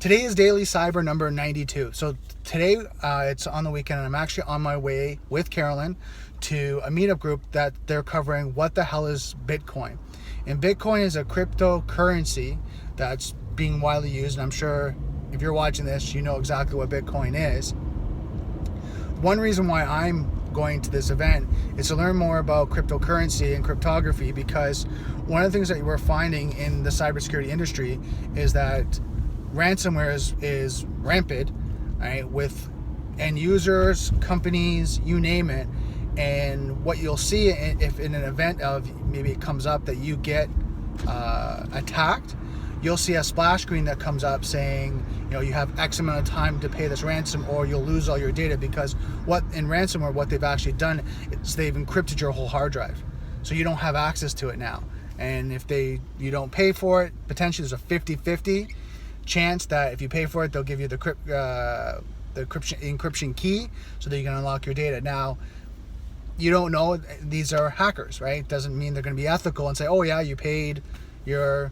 Today is Daily Cyber number 92. So today it's on the weekend, and I'm actually on my way with Carolyn to a meetup group that they're covering what the hell is Bitcoin. And Bitcoin is a cryptocurrency that's being widely used, and I'm sure if you're watching this, you know exactly what Bitcoin is. One reason why I'm going to this event is to learn more about cryptocurrency and cryptography, because one of the things that we're finding in the cybersecurity industry is that ransomware is rampant, right, with end users, companies, you name it. And what you'll see if in an event of maybe it comes up that you get attacked, you'll see a splash screen that comes up saying, you have X amount of time to pay this ransom or you'll lose all your data, because what in ransomware, what they've actually done is they've encrypted your whole hard drive. So you don't have access to it now. And if you don't pay for it, potentially there's a 50-50 chance that if you pay for it, they'll give you the encryption key so that you can unlock your data. Now, you don't know, these are hackers, right? Doesn't mean they're going to be ethical and say, oh yeah, you paid your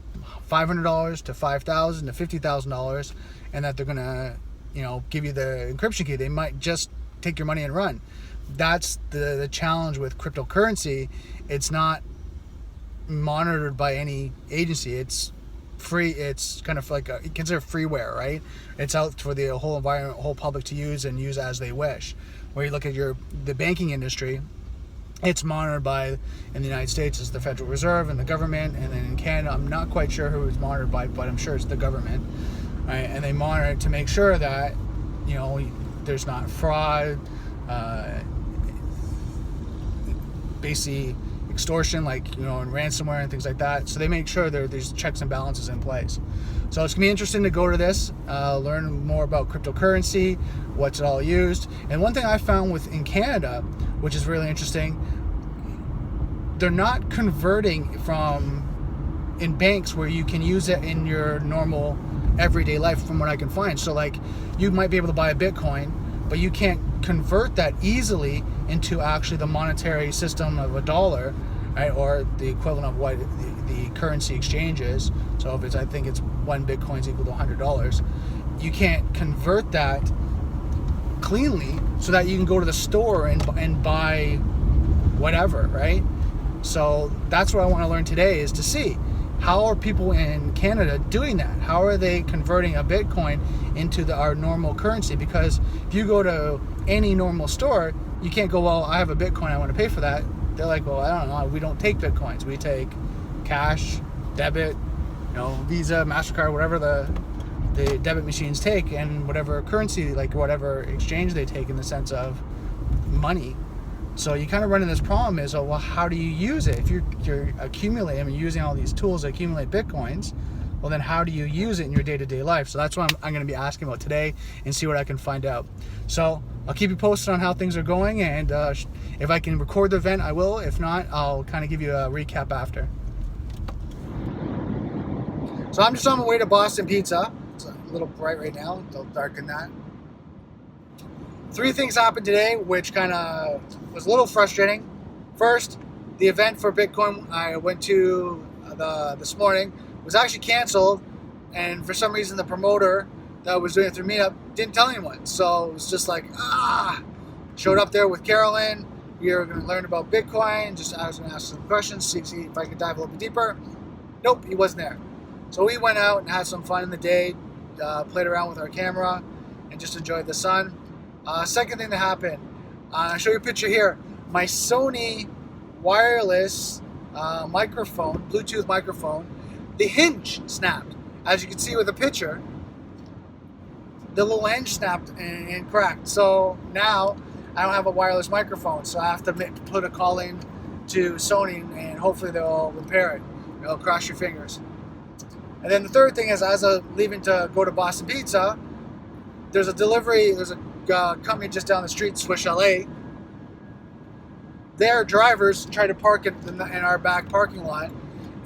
$500 to $5,000 to $50,000 and that they're going to, give you the encryption key. They might just take your money and run. That's the challenge with cryptocurrency. It's not monitored by any agency. It's free. It's kind of like consider freeware, right? It's out for the whole environment, whole public to use and use as they wish. Where you look at the banking industry, it's monitored by, in the United States, is the Federal Reserve and the government, and then in Canada, I'm not quite sure who it's monitored by, but I'm sure it's the government, right? And they monitor it to make sure that there's not fraud, basically extortion, like and ransomware and things like that. So they make sure there's checks and balances in place. So it's gonna be interesting to go to this, learn more about cryptocurrency, what's it all used. And one thing I found in Canada, which is really interesting, they're not converting from in banks where you can use it in your normal everyday life, from what I can find. So like you might be able to buy a Bitcoin, but you can't convert that easily into actually the monetary system of a dollar, right, or the equivalent of what the currency exchange is. So if I think it's one Bitcoin is equal to $100, you can't convert that cleanly so that you can go to the store and buy whatever, right? So that's what I want to learn today, is to see how are people in Canada doing that? How are they converting a Bitcoin into our normal currency? Because if you go to any normal store, you can't go, well, I have a Bitcoin, I want to pay for that. They're like, well, I don't know, we don't take Bitcoins. We take cash, debit, Visa, MasterCard, whatever the debit machines take, and whatever currency, like whatever exchange they take in the sense of money. So you kind of run into this problem is, well, how do you use it? If you're accumulating, using all these tools to accumulate Bitcoins, well, then how do you use it in your day-to-day life? So that's what I'm going to be asking about today and see what I can find out. So I'll keep you posted on how things are going, and if I can record the event, I will. If not, I'll kind of give you a recap after. So I'm just on my way to Boston Pizza. It's a little bright right now. It'll darken that. 3 things happened today, which kind of was a little frustrating. First, the event for Bitcoin I went to this morning was actually canceled, and for some reason the promoter that was doing it through Meetup didn't tell anyone. So it was just like, showed up there with Carolyn. We were going to learn about Bitcoin. I was going to ask some questions, see if I could dive a little bit deeper. Nope, he wasn't there. So we went out and had some fun in the day, played around with our camera, and just enjoyed the sun. Second thing that happened, I'll show you a picture here. My Sony wireless microphone, Bluetooth microphone, the hinge snapped. As you can see with the picture, the little hinge snapped and cracked. So now I don't have a wireless microphone, so I have to put a call in to Sony, and hopefully they'll repair it. Cross your fingers. And then the third thing is, as I'm leaving to go to Boston Pizza, there's a company just down the street, Swish LA. Their drivers try to park in our back parking lot,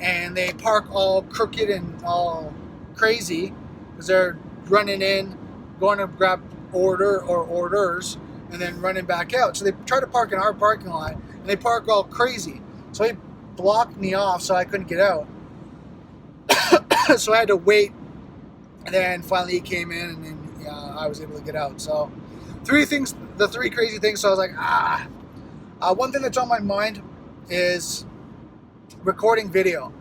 and they park all crooked and all crazy because they're running in, going to grab orders, and then running back out. So they try to park in our parking lot, and they park all crazy. So they blocked me off, so I couldn't get out. So I had to wait And then finally he came in, and then I was able to get out. So the three crazy things. So I was like, one thing that's on my mind is recording video.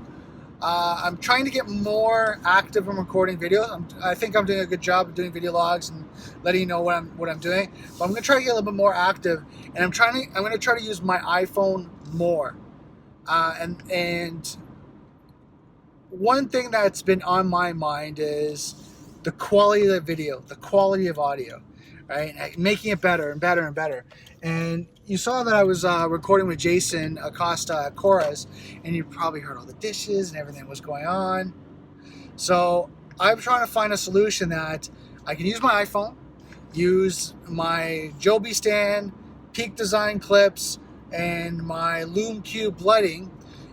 I'm trying to get more active in recording videos. I think I'm doing a good job of doing video logs and letting you know what I'm doing. But I'm gonna try to get a little bit more active, and I'm gonna try to use my iPhone more. And one thing that's been on my mind is the quality of the video, the quality of audio, right? Making it better and better and better. And you saw that I was recording with Jason Acosta at Cora's, and you probably heard all the dishes and everything was going on. So I'm trying to find a solution that I can use my iPhone, use my Joby stand, Peak Design clips, and my Loom Cube lighting,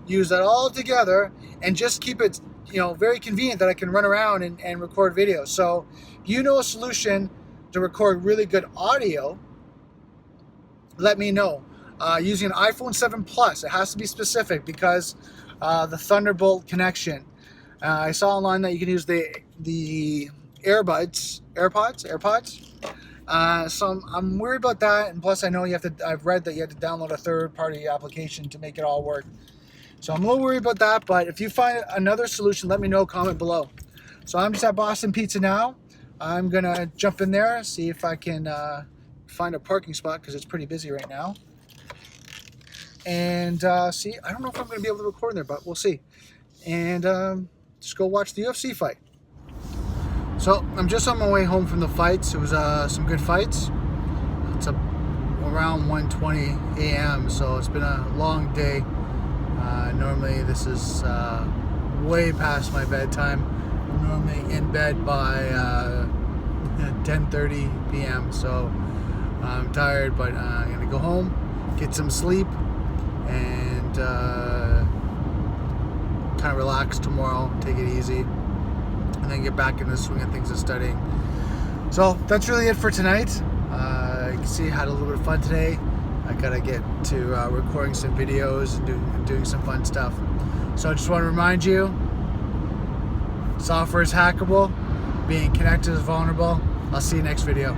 use that all together, and just keep it, very convenient that I can run around and record videos. So if you know a solution to record really good audio, let me know. Using an iPhone 7 Plus, it has to be specific because the Thunderbolt connection. I saw online that you can use the AirPods. So I'm worried about that, and plus I know I've read that you have to download a third-party application to make it all work. So I'm a little worried about that, but if you find another solution, let me know, comment below. So I'm just at Boston Pizza now. I'm gonna jump in there, see if I can find a parking spot because it's pretty busy right now. And see, I don't know if I'm gonna be able to record in there, but we'll see. And just go watch the UFC fight. So I'm just on my way home from the fights. It was some good fights. It's around 1:20 a.m. so it's been a long day. Normally this is way past my bedtime. I'm normally in bed by 10:30 p.m. so I'm tired, but I'm gonna go home, get some sleep, and kind of relax tomorrow, take it easy, and then get back in the swing of things and studying. So that's really it for tonight. You can see I had a little bit of fun today. I gotta get to recording some videos and doing some fun stuff. So I just want to remind you, software is hackable, being connected is vulnerable. I'll see you next video.